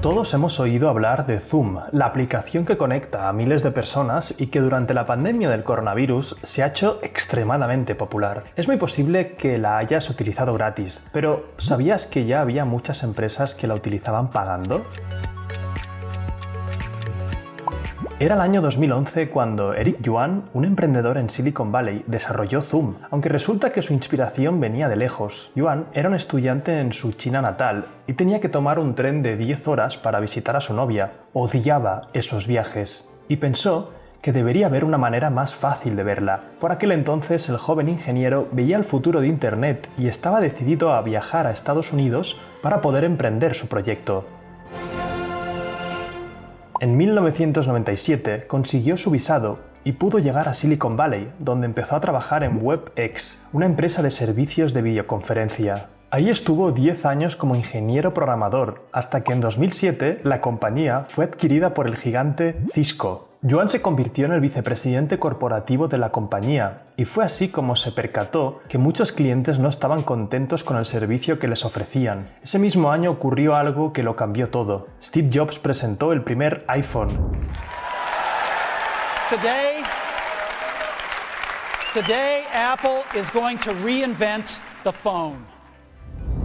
Todos hemos oído hablar de Zoom, la aplicación que conecta a miles de personas y que durante la pandemia del coronavirus se ha hecho extremadamente popular. Es muy posible que la hayas utilizado gratis, pero ¿sabías que ya había muchas empresas que la utilizaban pagando? Era el año 2011 cuando Eric Yuan, un emprendedor en Silicon Valley, desarrolló Zoom, aunque resulta que su inspiración venía de lejos. Yuan era un estudiante en su China natal y tenía que tomar un tren de 10 horas para visitar a su novia. Odiaba esos viajes y pensó que debería haber una manera más fácil de verla. Por aquel entonces el joven ingeniero veía el futuro de Internet y estaba decidido a viajar a Estados Unidos para poder emprender su proyecto. En 1997 consiguió su visado y pudo llegar a Silicon Valley, donde empezó a trabajar en WebEx, una empresa de servicios de videoconferencia. Ahí estuvo 10 años como ingeniero programador, hasta que en 2007 la compañía fue adquirida por el gigante Cisco. Yuan se convirtió en el vicepresidente corporativo de la compañía y fue así como se percató que muchos clientes no estaban contentos con el servicio que les ofrecían. Ese mismo año ocurrió algo que lo cambió todo. Steve Jobs presentó el primer iPhone. Today Apple is going to reinvent the phone.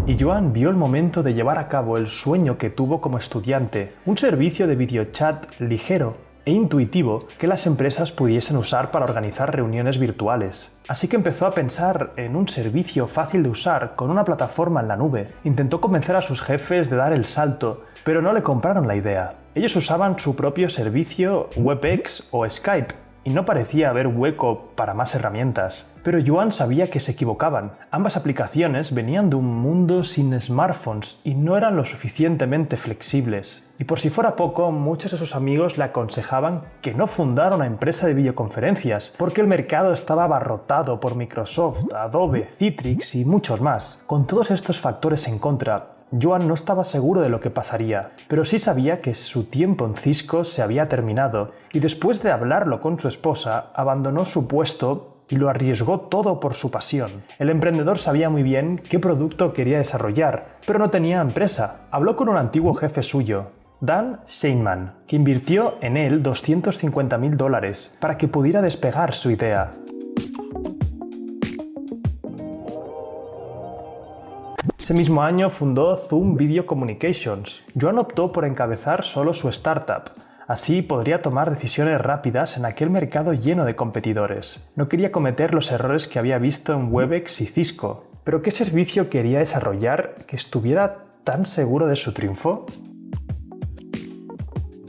Y Yuan vio el momento de llevar a cabo el sueño que tuvo como estudiante, un servicio de videochat ligero e intuitivo que las empresas pudiesen usar para organizar reuniones virtuales. Así que empezó a pensar en un servicio fácil de usar con una plataforma en la nube. Intentó convencer a sus jefes de dar el salto, pero no le compraron la idea. Ellos usaban su propio servicio WebEx o Skype, y no parecía haber hueco para más herramientas. Pero Yuan sabía que se equivocaban. Ambas aplicaciones venían de un mundo sin smartphones y no eran lo suficientemente flexibles. Y por si fuera poco, muchos de sus amigos le aconsejaban que no fundara una empresa de videoconferencias, porque el mercado estaba abarrotado por Microsoft, Adobe, Citrix y muchos más. Con todos estos factores en contra, Yuan no estaba seguro de lo que pasaría, pero sí sabía que su tiempo en Cisco se había terminado y después de hablarlo con su esposa, abandonó su puesto y lo arriesgó todo por su pasión. El emprendedor sabía muy bien qué producto quería desarrollar, pero no tenía empresa. Habló con un antiguo jefe suyo, Dan Scheinman, que invirtió en él $250.000 para que pudiera despegar su idea. Ese mismo año fundó Zoom Video Communications. Yuan optó por encabezar solo su startup. Así podría tomar decisiones rápidas en aquel mercado lleno de competidores. No quería cometer los errores que había visto en WebEx y Cisco. ¿Pero qué servicio quería desarrollar que estuviera tan seguro de su triunfo?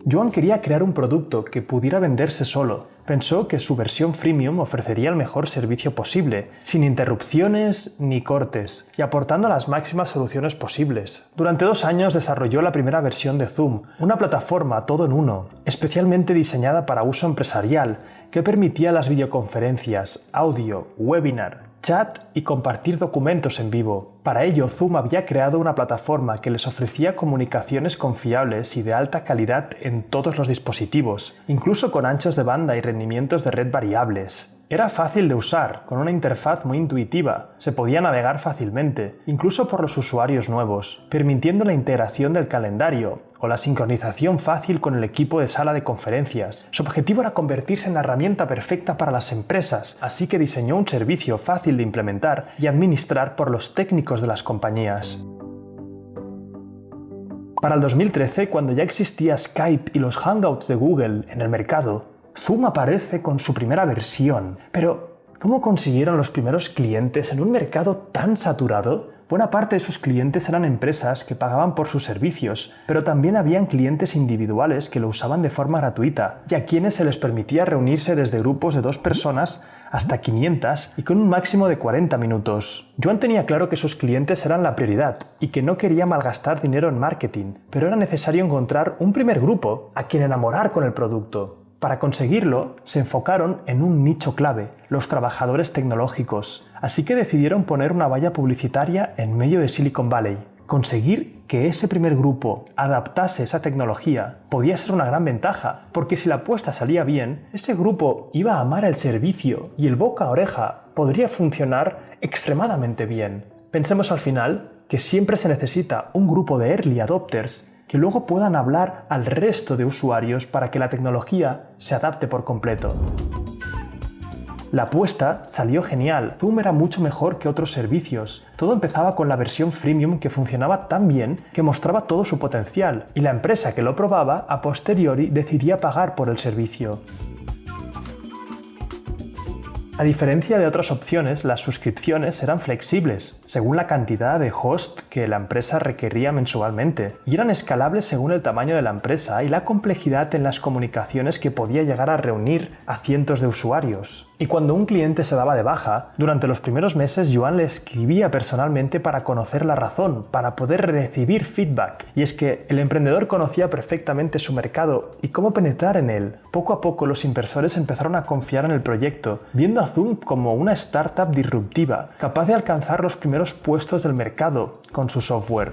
Yuan quería crear un producto que pudiera venderse solo. Pensó que su versión freemium ofrecería el mejor servicio posible, sin interrupciones ni cortes, y aportando las máximas soluciones posibles. Durante 2 años desarrolló la primera versión de Zoom, una plataforma todo en uno, especialmente diseñada para uso empresarial, que permitía las videoconferencias, audio, webinar, chat y compartir documentos en vivo. Para ello, Zoom había creado una plataforma que les ofrecía comunicaciones confiables y de alta calidad en todos los dispositivos, incluso con anchos de banda y rendimientos de red variables. Era fácil de usar, con una interfaz muy intuitiva, se podía navegar fácilmente, incluso por los usuarios nuevos, permitiendo la integración del calendario o la sincronización fácil con el equipo de sala de conferencias. Su objetivo era convertirse en la herramienta perfecta para las empresas, así que diseñó un servicio fácil de implementar y administrar por los técnicos de las compañías. Para el 2013, cuando ya existía Skype y los Hangouts de Google en el mercado, Zoom aparece con su primera versión. Pero, ¿cómo consiguieron los primeros clientes en un mercado tan saturado? Buena parte de sus clientes eran empresas que pagaban por sus servicios, pero también habían clientes individuales que lo usaban de forma gratuita y a quienes se les permitía reunirse desde grupos de 2 personas hasta 500 y con un máximo de 40 minutos. Yuan tenía claro que sus clientes eran la prioridad y que no quería malgastar dinero en marketing, pero era necesario encontrar un primer grupo a quien enamorar con el producto. Para conseguirlo, se enfocaron en un nicho clave, los trabajadores tecnológicos, así que decidieron poner una valla publicitaria en medio de Silicon Valley. Conseguir que ese primer grupo adaptase esa tecnología podía ser una gran ventaja, porque si la apuesta salía bien, ese grupo iba a amar el servicio y el boca a oreja podría funcionar extremadamente bien. Pensemos al final que siempre se necesita un grupo de early adopters que luego puedan hablar al resto de usuarios para que la tecnología se adapte por completo. La apuesta salió genial. Zoom era mucho mejor que otros servicios. Todo empezaba con la versión freemium que funcionaba tan bien que mostraba todo su potencial, y la empresa que lo probaba a posteriori decidía pagar por el servicio. A diferencia de otras opciones, las suscripciones eran flexibles, según la cantidad de host que la empresa requería mensualmente, y eran escalables según el tamaño de la empresa y la complejidad en las comunicaciones que podía llegar a reunir a cientos de usuarios. Y cuando un cliente se daba de baja, durante los primeros meses Joan le escribía personalmente para conocer la razón, para poder recibir feedback. Y es que el emprendedor conocía perfectamente su mercado y cómo penetrar en él. Poco a poco los inversores empezaron a confiar en el proyecto, viendo a Zoom como una startup disruptiva, capaz de alcanzar los primeros puestos del mercado con su software.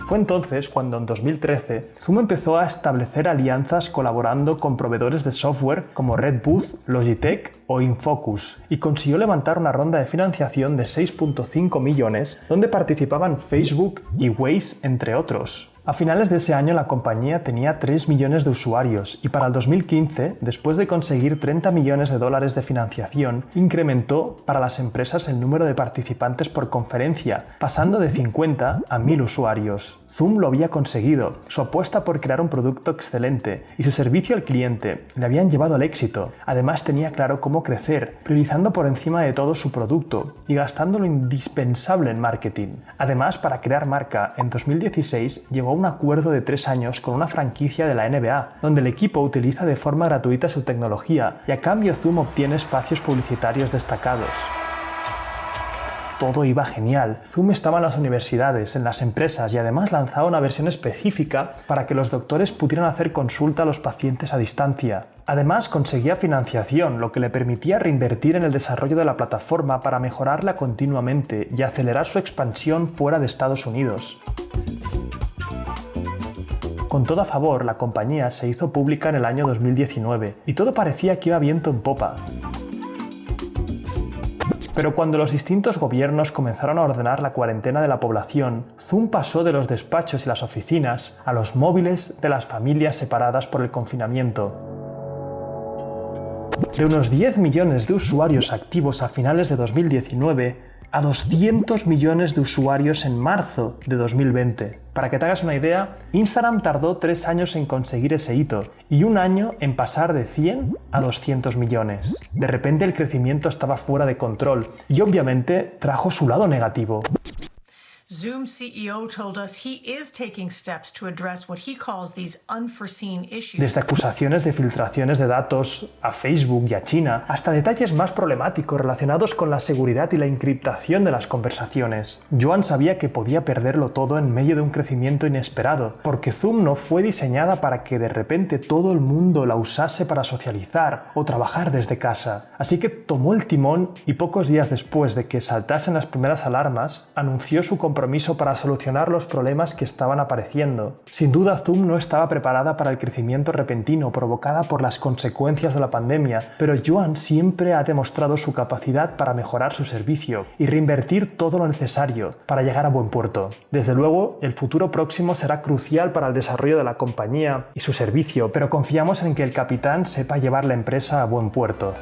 Fue entonces cuando en 2013 Zoom empezó a establecer alianzas colaborando con proveedores de software como Red Booth, Logitech o Infocus, y consiguió levantar una ronda de financiación de 6,5 millones donde participaban Facebook y Waze, entre otros. A finales de ese año la compañía tenía 3 millones de usuarios y para el 2015, después de conseguir 30 millones de dólares de financiación, incrementó para las empresas el número de participantes por conferencia, pasando de 50 a 1000 usuarios. Zoom lo había conseguido. Su apuesta por crear un producto excelente y su servicio al cliente le habían llevado al éxito. Además tenía claro cómo crecer, priorizando por encima de todo su producto y gastando lo indispensable en marketing. Además, para crear marca, en 2016 llegó a un acuerdo de 3 años con una franquicia de la NBA, donde el equipo utiliza de forma gratuita su tecnología y a cambio Zoom obtiene espacios publicitarios destacados. Todo iba genial. Zoom estaba en las universidades, en las empresas y además lanzaba una versión específica para que los doctores pudieran hacer consulta a los pacientes a distancia. Además conseguía financiación, lo que le permitía reinvertir en el desarrollo de la plataforma para mejorarla continuamente y acelerar su expansión fuera de Estados Unidos. Con todo a favor, la compañía se hizo pública en el año 2019 y todo parecía que iba viento en popa. Pero cuando los distintos gobiernos comenzaron a ordenar la cuarentena de la población, Zoom pasó de los despachos y las oficinas a los móviles de las familias separadas por el confinamiento. De unos 10 millones de usuarios activos a finales de 2019, a 200 millones de usuarios en marzo de 2020. Para que te hagas una idea, Instagram tardó 3 años en conseguir ese hito y 1 año en pasar de 100 a 200 millones. De repente el crecimiento estaba fuera de control y obviamente trajo su lado negativo. Zoom CEO told us he is taking steps to address what he calls these unforeseen issues. Desde acusaciones de filtraciones de datos a Facebook y a China, hasta detalles más problemáticos relacionados con la seguridad y la encriptación de las conversaciones. Joan sabía que podía perderlo todo en medio de un crecimiento inesperado, porque Zoom no fue diseñada para que de repente todo el mundo la usase para socializar o trabajar desde casa. Así que tomó el timón y pocos días después de que saltasen las primeras alarmas, anunció su compromiso para solucionar los problemas que estaban apareciendo. Sin duda, Zoom no estaba preparada para el crecimiento repentino provocada por las consecuencias de la pandemia, pero Joan siempre ha demostrado su capacidad para mejorar su servicio y reinvertir todo lo necesario para llegar a buen puerto. Desde luego, el futuro próximo será crucial para el desarrollo de la compañía y su servicio, pero confiamos en que el capitán sepa llevar la empresa a buen puerto.